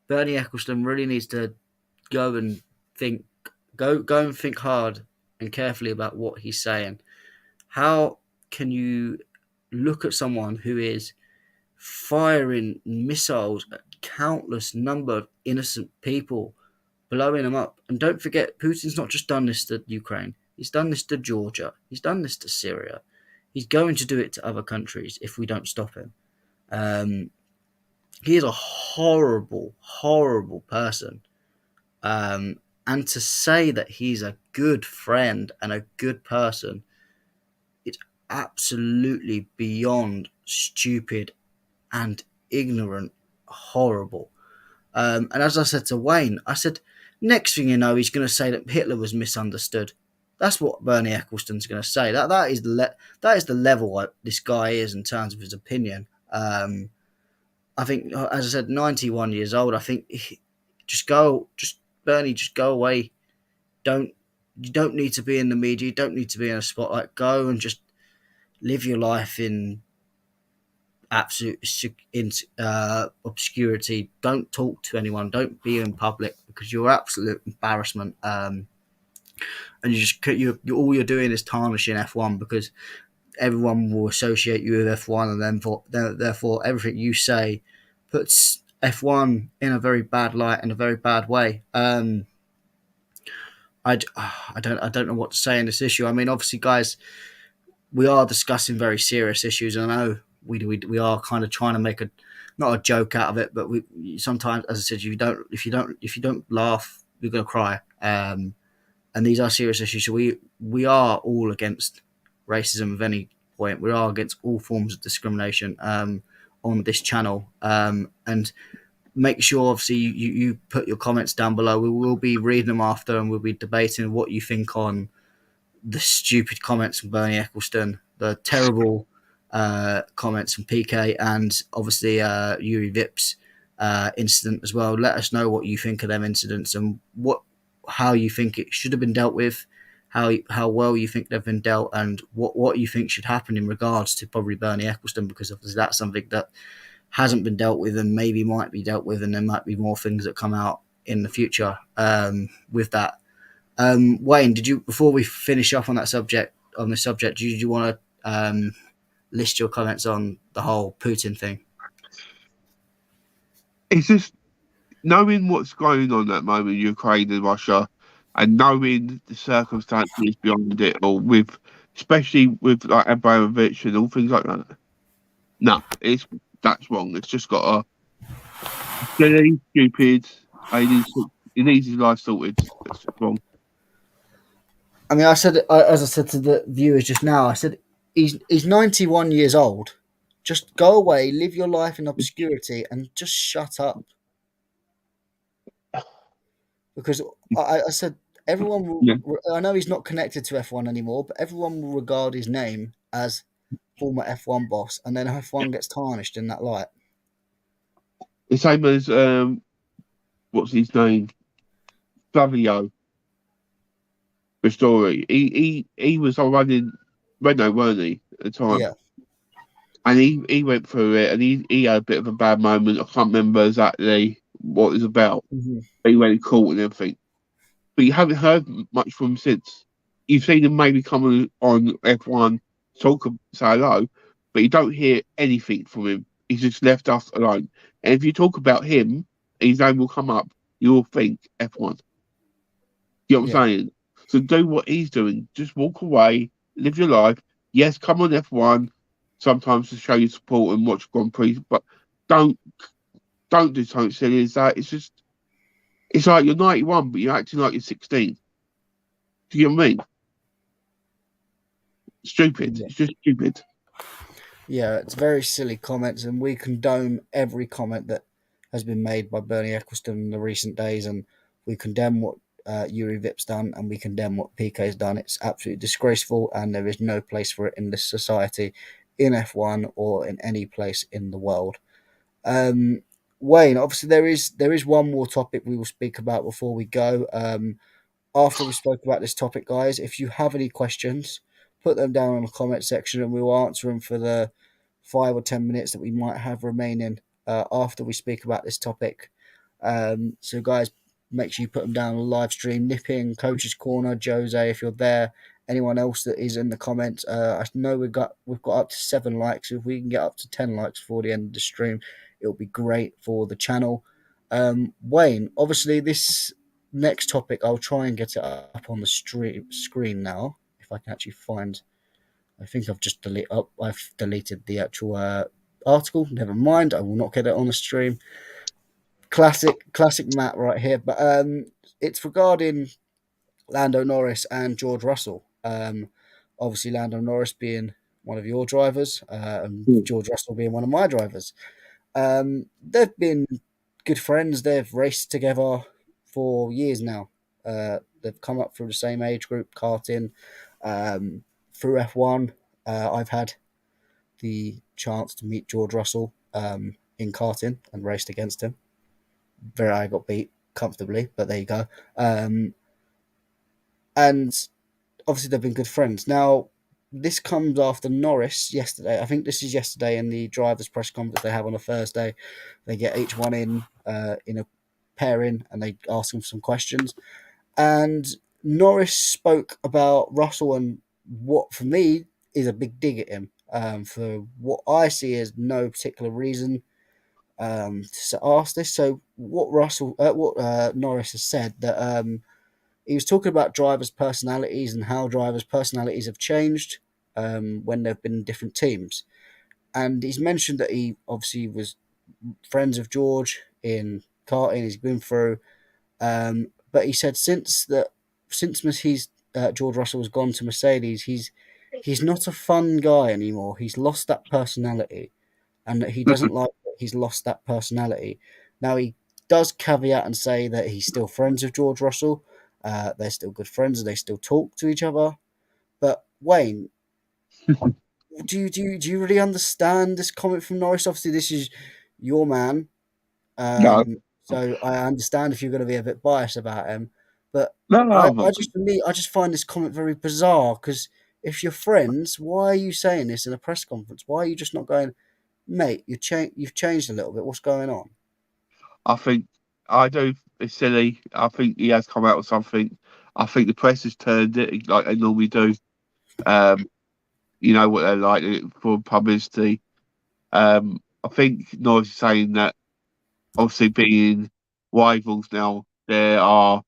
Ecclestone really needs to go and think, go and think hard and carefully about what he's saying. How can you look at someone who is firing missiles at countless number of innocent people, blowing them up? And don't forget, Putin's not just done this to Ukraine. He's done this to Georgia. He's done this to Syria. He's going to do it to other countries if we don't stop him. He is a horrible, horrible person. And to say that he's a good friend and a good person, it's absolutely beyond stupid and ignorant, horrible. And as I said to Wayne, I said, next thing you know, he's going to say that Hitler was misunderstood. That's what Bernie Ecclestone's going to say. That is the level this guy is in terms of his opinion. I think, as I said, 91 years old. I think Bernie, just go away. You don't need to be in the media. You don't need to be in a spotlight. Go and just live your life in absolute obscurity. Don't talk to anyone. Don't be in public because you're absolute embarrassment. And you all you're doing is tarnishing F1 because everyone will associate you with F1, and then therefore everything you say puts F1 in a very bad light, in a very bad way. I don't know what to say in this issue. I mean, obviously, guys, we are discussing very serious issues. And I know we are kind of trying to make a not a joke out of it, but we sometimes, as I said, if you don't laugh, you're gonna cry. And these are serious issues. So we are all against racism of any point. We are against all forms of discrimination on this channel. And make sure, obviously, you put your comments down below. We will be reading them after, and we'll be debating what you think on the stupid comments from Bernie Ecclestone, the terrible comments from PK, and obviously Yuri Vip's incident as well. Let us know what you think of them incidents and how you think it should have been dealt with, how well you think they've been dealt, and what you think should happen in regards to probably Bernie Ecclestone, because obviously that's something that hasn't been dealt with and maybe might be dealt with, and there might be more things that come out in the future with that. Wayne, did you, before we finish off on this subject, did you want to list your comments on the whole Putin thing? It's just knowing what's going on at the moment in Ukraine and Russia, and knowing the circumstances behind it, or especially with like Abramovich and all things like that. No, that's wrong. It's just got silly, stupid. He needs his life sorted. That's just wrong. I mean, as I said to the viewers just now, I said he's 91 years old. Just go away, live your life in obscurity, and just shut up. Because I said everyone will. Yeah, I know he's not connected to F1 anymore, but everyone will regard his name as former F1 boss, and then F1 gets tarnished in that light. the same as what's his name, Flavio Ristori. He was on running Renault, weren't he, at the time? Yeah. and he went through it, and he had a bit of a bad moment. I can't remember exactly what it was about. Mhm. But he went in court and everything. But you haven't heard much from him since. You've seen him maybe come on F1, talk, say hello, but you don't hear anything from him. He's just left us alone. And if you talk about him, his name will come up. You'll think F1. You know what Yeah. I'm saying? So do what he's doing. Just walk away, live your life. Yes, come on F1 sometimes to show your support and watch Grand Prix, but don't don't do something silly as that. It's like you're 91, but you're acting like you're 16. Do you get what I mean? Stupid. Yeah. It's just stupid. Yeah, it's very silly comments, and we condone every comment that has been made by Bernie Ecclestone in the recent days, and we condemn what Yuri Vip's done, and we condemn what PK's done. It's absolutely disgraceful, and there is no place for it in this society, in F1 or in any place in the world. Um, Wayne, obviously there is one more topic we will speak about before we go. After we spoke about this topic, guys, if you have any questions, put them down in the comment section and we'll answer them for the 5 or 10 minutes that we might have remaining after we speak about this topic. So, guys, make sure you put them down on the live stream. Nip in, Coach's Corner, Jose, if you're there. Anyone else that is in the comments, I know we've got up to 7 likes. If we can get up to 10 likes before the end of the stream, it'll be great for the channel. Wayne, obviously this next topic, I'll try and get it up on the screen now if I can actually find. I think I've deleted the actual article. Never mind, I will not get it on the stream. Classic Matt right here. But it's regarding Lando Norris and George Russell. Obviously, Lando Norris being one of your drivers, and Hmm. George Russell being one of my drivers. They've been good friends. They've raced together for years now. They've come up through the same age group, karting, through F1. I've had the chance to meet George Russell in karting and raced against him. Very, I got beat comfortably, but there you go. And obviously, they've been good friends. Now, this comes after Norris yesterday. I think this is yesterday in the drivers' press conference they have on a Thursday. They get each one in a pairing and they ask them some questions. And Norris spoke about Russell and what for me is a big dig at him for what I see as no particular reason to ask this. So what Norris has said that he was talking about drivers' personalities and how drivers' personalities have changed when they've been in different teams. And he's mentioned that he obviously was friends with George in karting. He's been through, but he said since he's George Russell has gone to Mercedes, he's not a fun guy anymore. He's lost that personality, and that he doesn't like that he's lost that personality. Now he does caveat and say that he's still friends with George Russell. They're still good friends and they still talk to each other. But Wayne, do you really understand this comment from Norris? Obviously, this is your man, No, so I understand if you're going to be a bit biased about him. But no, I, I'm I not. just for me, I just find this comment very bizarre because if you're friends, why are you saying this in a press conference? Why are you just not going, mate? You've changed a little bit. What's going on? I think I do. It's silly. I think he has come out with something. I think the press has turned it like they normally do. Um, you know what they're like for publicity. I think Norris is saying that obviously being rivals now, they are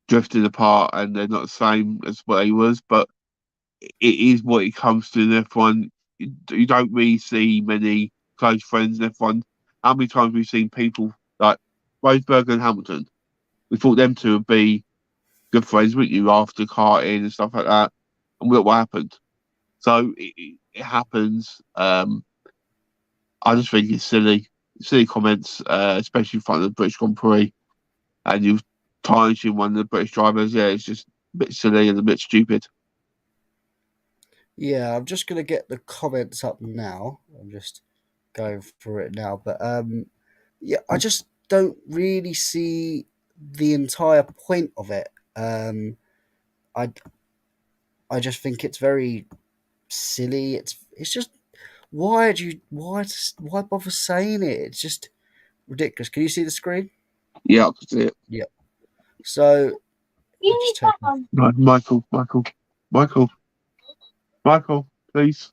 drifting apart and they're not the same as what he was. But it is what it comes to in F1. You don't really see many close friends in F1. How many times we've seen people like Rosberg and Hamilton? We thought them two would be good friends, wouldn't you, after karting and stuff like that? And look what happened. So it happens. I just think it's silly comments, especially in front of the British Grand Prix, and you tarnishing one of the British drivers. Yeah, it's just a bit silly and a bit stupid. Yeah, I'm just gonna get the comments up now. I'm just going through it now, but yeah, I just don't really see the entire point of it. I I just think it's very silly. It's just why bother saying it? It's just ridiculous. Can you see the screen? Yeah, I can see it. Yeah. So I just take off. Right, Michael, Michael, please.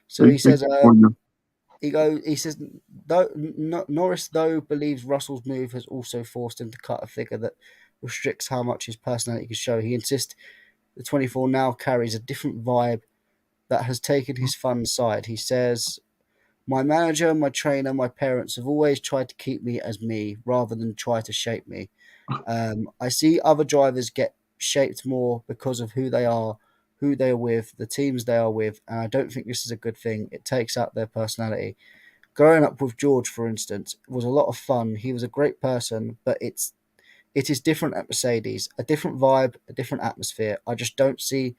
So he Please, says, join them. he says, though Norris though believes Russell's move has also forced him to cut a figure that restricts how much his personality can show. He insists the 24 now carries a different vibe that has taken his fun side. He says, my manager, my trainer, my parents have always tried to keep me as me rather than try to shape me. I see other drivers get shaped more because of who they are, who they are with, the teams they are with, and I don't think this is a good thing. It takes out their personality. Growing up with George, for instance, was a lot of fun. He was a great person, but it is different at Mercedes, a different vibe, a different atmosphere. I just don't see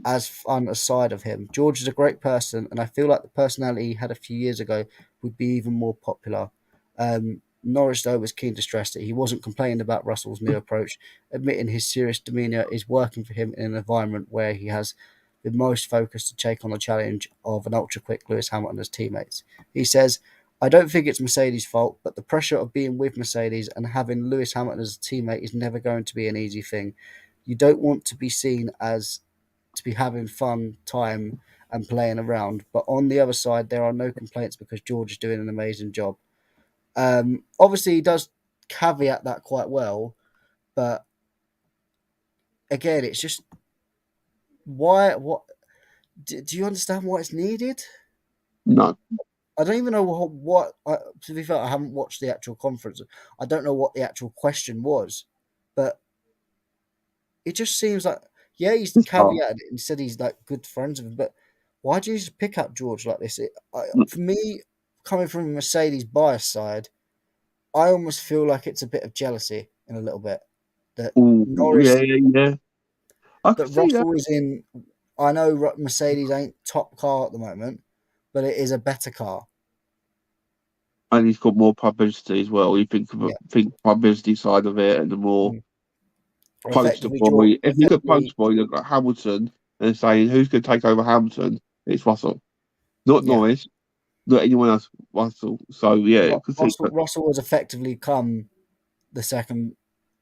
as fun a side of him. George is a great person, and I feel like the personality he had a few years ago would be even more popular. Norris, though, was keen to stress that he wasn't complaining about Russell's new approach, admitting his serious demeanour is working for him in an environment where he has been most focused to take on the challenge of an ultra quick Lewis Hamilton as teammates. He says, I don't think it's Mercedes' fault, but the pressure of being with Mercedes and having Lewis Hamilton as a teammate is never going to be an easy thing. You don't want to be seen as to be having fun time and playing around. But on the other side, there are no complaints because George is doing an amazing job. Obviously, he does caveat that quite well, but again, it's just why? What do you understand why it's needed? No, I don't even know to be fair, I haven't watched the actual conference. I don't know what the actual question was, but it just seems like yeah, he's it's hard. caveated it and said he's like good friends with him, but why do you just pick out George like this? For me, coming from a Mercedes bias side, I almost feel like it's a bit of jealousy in a little bit that Oh, yeah, Norris, yeah, yeah. I can that see that. Russell is in. I know Mercedes ain't top car at the moment, but it is a better car. And he's got more publicity as well. You Yeah, think publicity side of it and the more mm. poster boy. If you look at poster Effectively, boy, you look at Hamilton and saying who's going to take over Hamilton, it's Russell, not yeah. Norris, not anyone else. Russell. So yeah, I can see that. Russell has effectively come the second,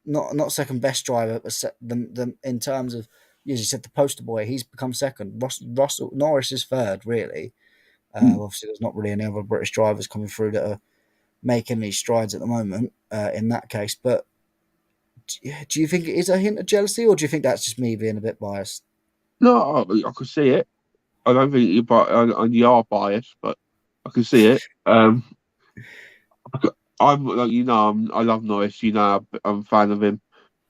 not second best driver, but the in terms of as you said, the poster boy. He's become second. Russell Norris is third, really. Mm. Obviously, there's not really any other British drivers coming through that are making these strides at the moment. In that case, but do you think it is a hint of jealousy, or do you think that's just me being a bit biased? No, I can see it. I don't think you are biased, but I can see it. I'm like I love Norris. I'm a fan of him,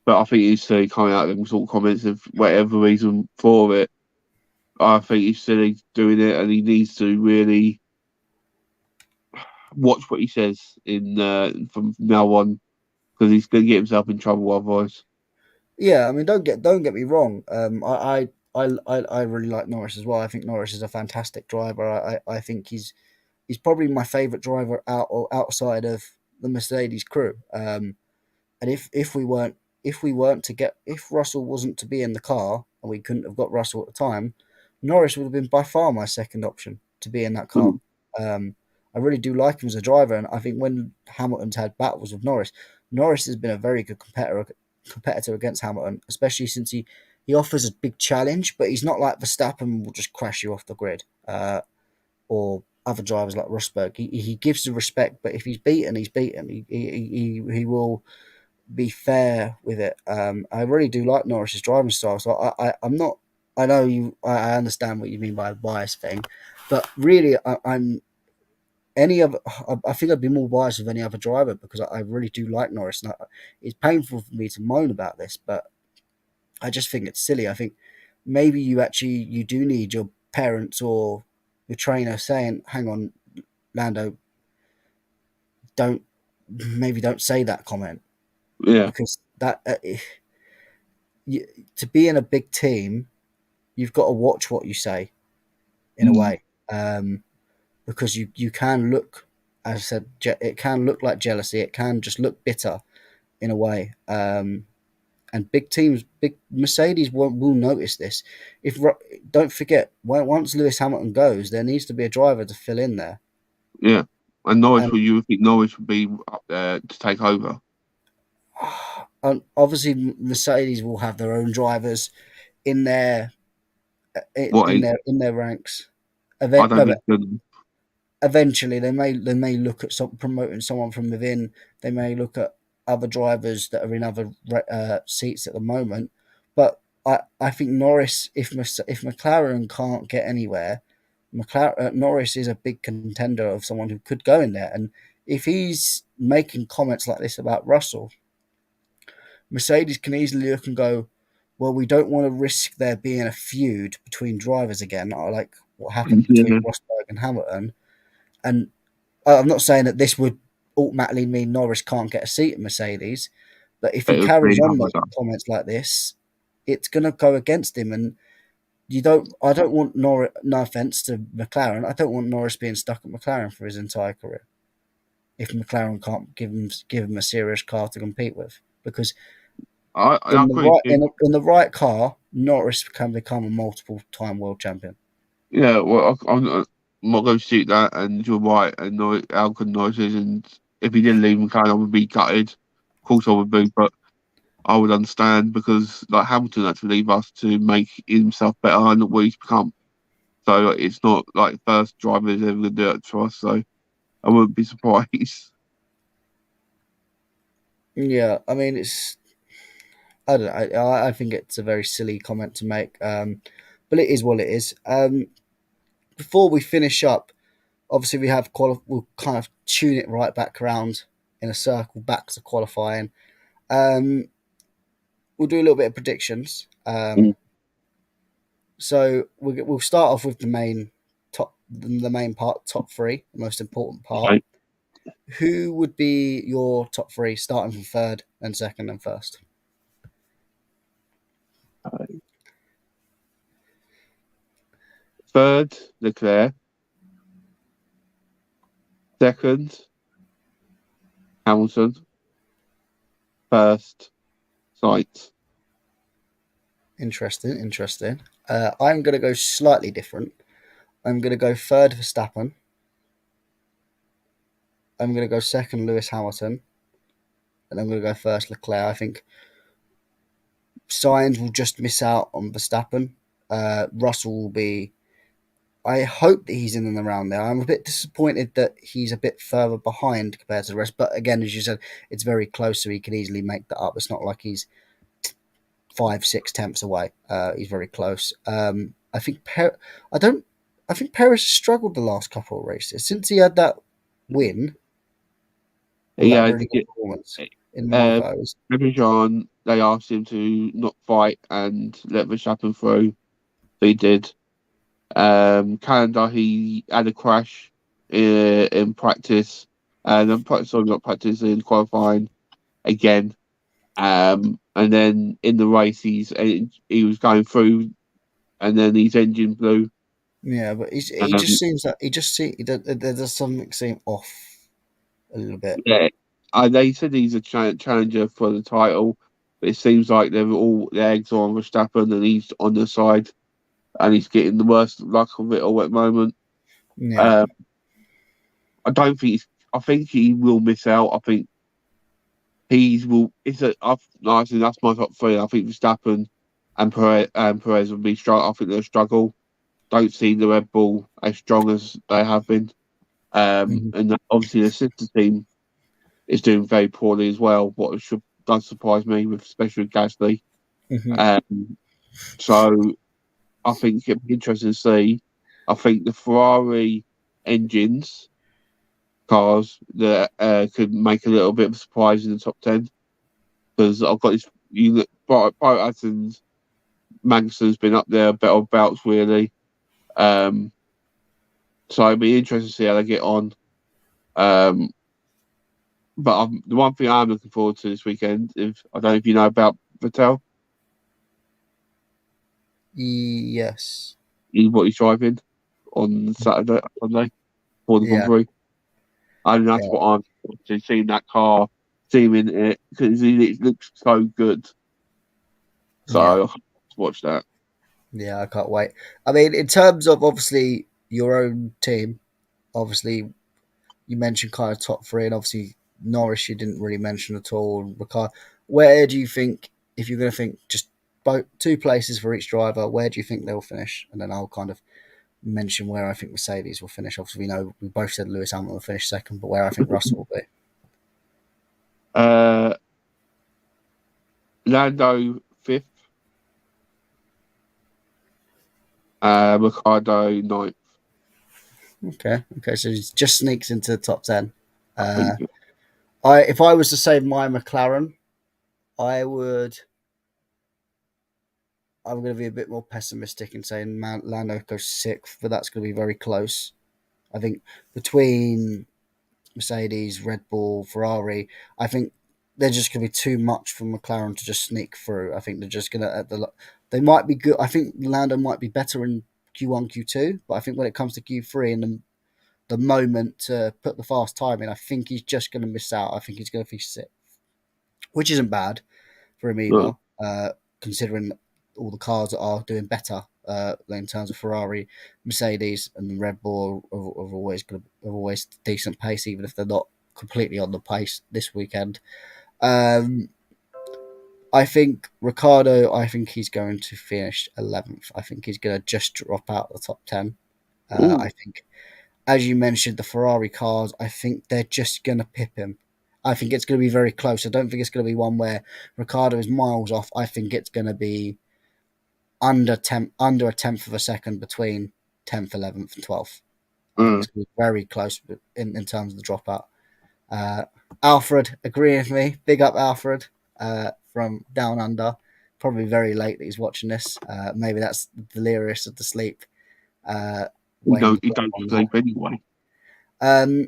but I think he's silly coming out with them sort of comments of whatever reason for it. I think he's silly doing it, and he needs to really watch what he says in from now on because he's going to get himself in trouble otherwise. Yeah, I mean, don't get me wrong. I really like Norris as well. I think Norris is a fantastic driver. I think he's probably my favourite driver outside of the Mercedes crew. And if we weren't to get if Russell wasn't to be in the car and we couldn't have got Russell at the time, Norris would have been by far my second option to be in that car. Mm. Um, I really do like him as a driver, and I think when Hamilton's had battles with Norris, Norris has been a very good competitor against Hamilton, especially since he offers a big challenge, but he's not like Verstappen will just crash you off the grid, or other drivers like Rosberg. He gives the respect, but if he's beaten, he's beaten. He will be fair with it. I really do like Norris's driving style, so I'm not. I know you. I understand what you mean by a bias thing, but really, I'm any other. I think I'd be more biased with any other driver because I really do like Norris, and it's painful for me to moan about this, but I just think it's silly. I think maybe you do need your parents or your trainer saying, "Hang on, Lando, don't say that comment Yeah. because you, to be in a big team, you've got to watch what you say in a Mm. way, because you can look, as I said, it can look like jealousy. It can just look bitter in a way, and big teams, big Mercedes will notice this. If don't forget, once Lewis Hamilton goes, there needs to be a driver to fill in there, Yeah, and Norris, and, would you think Norris would be up there to take over? and obviously Mercedes will have their own drivers in their What in their ranks. I No, don't think but he's good. eventually they may look at promoting someone from within. They may look at other drivers that are in other seats at the moment. But I think Norris, if McLaren can't get anywhere, Norris is a big contender of someone who could go in there. And if he's making comments like this about Russell, Mercedes can easily look and go, well, we don't want to risk there being a feud between drivers again, like what happened between Yeah, Rosberg and Hamilton. And I'm not saying that this would automatically mean Norris can't get a seat at Mercedes, but if he it would be carries on Hamilton. making comments like this, it's going to go against him. And you don't. I don't want Norris. No offense to McLaren, I don't want Norris being stuck at McLaren for his entire career. If McLaren can't give him a serious car to compete with, because I agree with you. in the right car, Norris can become a multiple time world champion. Yeah, well, I'm not going to shoot that, and you're right, and how good Norris is, and if he didn't leave McLaren, I would be gutted. Of course, I would be, but I would understand because like Hamilton had to leave us to make himself better and what he's become. So it's not like the first driver is ever going to do it to us. So I wouldn't be surprised. Yeah, I mean it's. I don't know. I think it's a very silly comment to make, but it is what it is. Before we finish up, obviously we have we'll kind of tune it right back around in a circle back to qualifying. Um, we'll do a little bit of predictions. Mm, So we'll start off with the main part, top three, the most important part. right. Who would be your top three, starting from third, and second, and first? Third, Leclerc. Second, Hamilton. First, Sainz. Interesting, interesting. I'm going to go slightly different. I'm going to go third Verstappen. I'm going to go second Lewis Hamilton, and I'm going to go first Leclerc. I think Sainz will just miss out on Verstappen. Russell will be. I hope that he's in and around there. I'm a bit disappointed that he's a bit further behind compared to the rest. But again, as you said, it's very close, so he can easily make that up. It's not like he's 5, 6 tenths away. He's very close. I think I don't. I think Perez struggled the last couple of races since he had that win or He that had really good performance in uh, Monaco. John. They asked him to not fight and let Verstappen through. He did. Canada, he had a crash in practice, and then sorry, not practice in qualifying again. And then in the race, he was going through, and then his engine blew. Yeah, but he just Um, seems that there does something seem off a little bit. yeah, they said he's a challenger for the title, but it seems like they're all the eggs are on Verstappen, and he's on the side, and he's getting the worst luck of it all at the moment. Yeah. Um, I don't think. I think he will miss out. I think he's will. It's a. I think that's my top three. I think Verstappen and Perez will be strong. I think they'll struggle. Don't see the Red Bull as strong as they have been. Hmm. And obviously the sister team is doing very poorly as well. What should does surprise me with especially Gasly. Hmm. Um, so I think it'll be interesting to see. I think the Ferrari engines cars that could make a little bit of a surprise in the top 10 because I've got this. You look, Bottas and Magnussen's been up there better bouts really. Um, so it'd be interesting to see how they get on. Um, but the one thing I'm looking forward to this weekend, if I don't know if you know about Vettel, Yes. what he's driving on Saturday, Sunday for the Grand Yeah. Prix. And that's Yeah. what I'm seeing that car, seeing it because it looks so good. So Yeah, I can't watch that. yeah, I can't wait. I mean, in terms of obviously your own team, obviously you mentioned kind of top three, and obviously Norris you didn't really mention at all. And Ricard, where do you think, if you're going to think just both two places for each driver, where do you think they'll finish? And then I'll kind of mention where I think Mercedes will finish. Obviously, we know we both said Lewis Hamilton will finish second, but where I think Russell will be. Uh, Lando fifth, Ricardo ninth. Okay, okay, so he just sneaks into the top 10. I think. Uh, I if I was to say my McLaren, I would. I'm going to be a bit more pessimistic and saying Lando goes sixth, but that's going to be very close. I think between Mercedes, Red Bull, Ferrari, I think they're just going to be too much for McLaren to just sneak through. I think they're just going to they might be good. I think Lando might be better in Q1, Q2, but I think when it comes to Q3 and the moment to put the fast time in, I think he's just going to miss out. I think he's going to be sixth, which isn't bad for him No. either, considering all the cars that are doing better in terms of Ferrari, Mercedes, and Red Bull are always going to have always decent pace, even if they're not completely on the pace this weekend. Um, I think Ricardo. I think he's going to finish 11th. I think he's going to just drop out the top 10. Ooh. I think, as you mentioned, the Ferrari cars. I think they're just going to pip him. I think it's going to be very close. I don't think it's going to be one where Ricardo is miles off. I think it's going to be under a tenth of a second between 10th, 11th, and 12th. I think Mm. it's going to be very close in terms of the dropout. Uh, Alfred agreeing with me. Big up Alfred from Down Under. Probably very late that he's watching this. Maybe that's delirious of the sleep. Wayne was You right don't on that. sleep anyway. Um,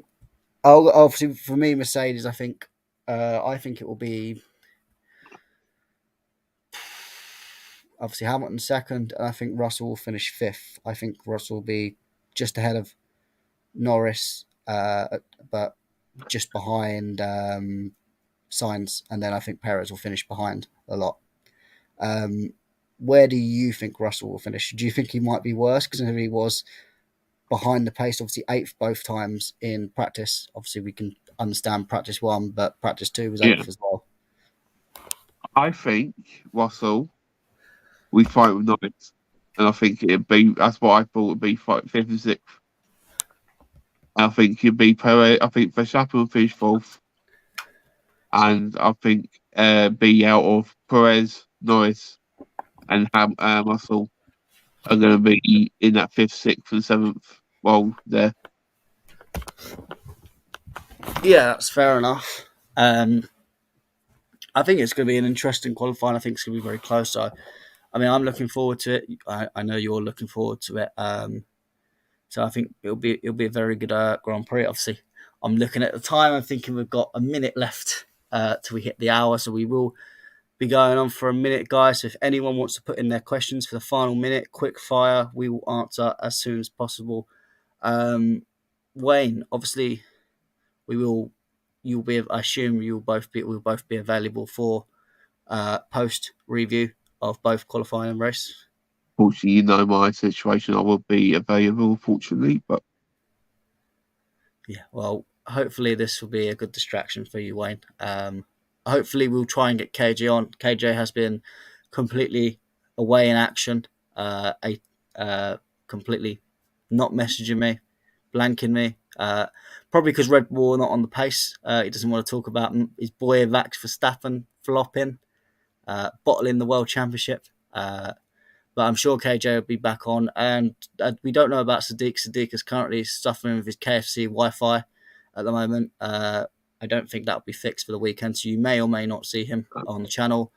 obviously for me, Mercedes. I think it will be obviously Hamilton second, and I think Russell will finish fifth. I think Russell will be just ahead of Norris, but just behind Sainz, and then I think Perez will finish behind a lot. Um, where do you think Russell will finish? Do you think he might be worse because he was behind the pace? Obviously, eighth both times in practice. Obviously, we can understand practice one, but practice two was Yeah. eighth as well. I think Russell, we fight with Norris. And I think it'd be, that's what I thought would be fight fifth and sixth. I think you'd be Perez. I think Verstappen will finish fourth. And I think be out of Perez, Norris, and Russell are going to be in that fifth, sixth, and seventh role there. Yeah, that's fair enough. I think it's going to be an interesting qualifying. I think it's going to be very close. So, I mean, I'm looking forward to it. I know you're looking forward to it. So I think it'll be a very good Grand Prix. Obviously, I'm looking at the time. I'm thinking we've got a minute left till we hit the hour. So we will be going on for a minute, guys. So if anyone wants to put in their questions for the final minute, quick fire, we will answer as soon as possible. Wayne, obviously, we will. You'll be. I assume you'll both be. We'll both be available for post review of both qualifying and race. Fortunately, you know my situation. I will be available, fortunately, but Yeah, well, hopefully this will be a good distraction for you, Wayne. Hopefully we'll try and get KJ on. KJ has been completely away in action, a completely not messaging me, blanking me. Probably because Red Bull are not on the pace. He doesn't want to talk about his boy Max Verstappen flopping, bottling the World Championship. But I'm sure KJ will be back on. And we don't know about Sadiq. Sadiq is currently suffering with his KFC Wi-Fi at the moment. I don't think that'll be fixed for the weekend, so you may or may not see him on the channel.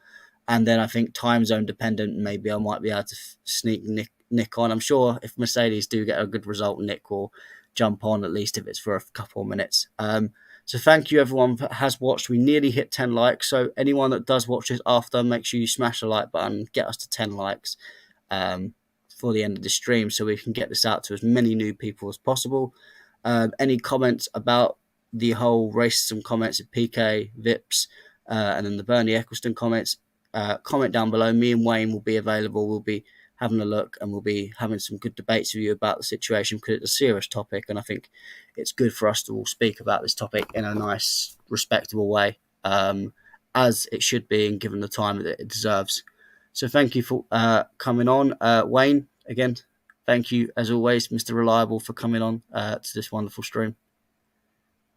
And then I think time zone dependent, maybe I might be able to sneak Nick on. I'm sure if Mercedes do get a good result, Nick will jump on, at least if it's for a couple of minutes. So thank you everyone that has watched. We nearly hit 10 likes. So anyone that does watch this after, make sure you smash the like button, get us to 10 likes for the end of the stream so we can get this out to as many new people as possible. Any comments about the whole racism comments at PK, Vips, and then the Bernie Eccleston comments, comment down below. Me and Wayne will be available. We'll be having a look, and we'll be having some good debates with you about the situation, because it's a serious topic, and I think it's good for us to all speak about this topic in a nice, respectable way, as it should be, and given the time that it deserves. So thank you for coming on. Wayne, again, thank you, as always, Mr. Reliable, for coming on to this wonderful stream.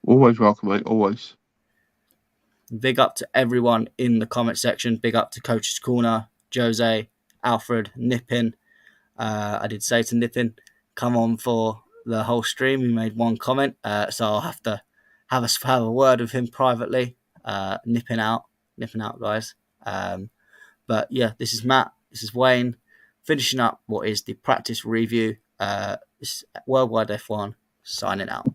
Always welcome, mate. Always. Big up to everyone in the comment section. Big up to Coach's Corner, Jose, Alfred, Nippin. I did say to Nippin, come on for the whole stream. He made one comment, so I'll have to have a word with him privately. Nipping out, guys. But yeah, this is Matt. This is Wayne. Finishing up what is the practice review. This is Worldwide F1 signing out.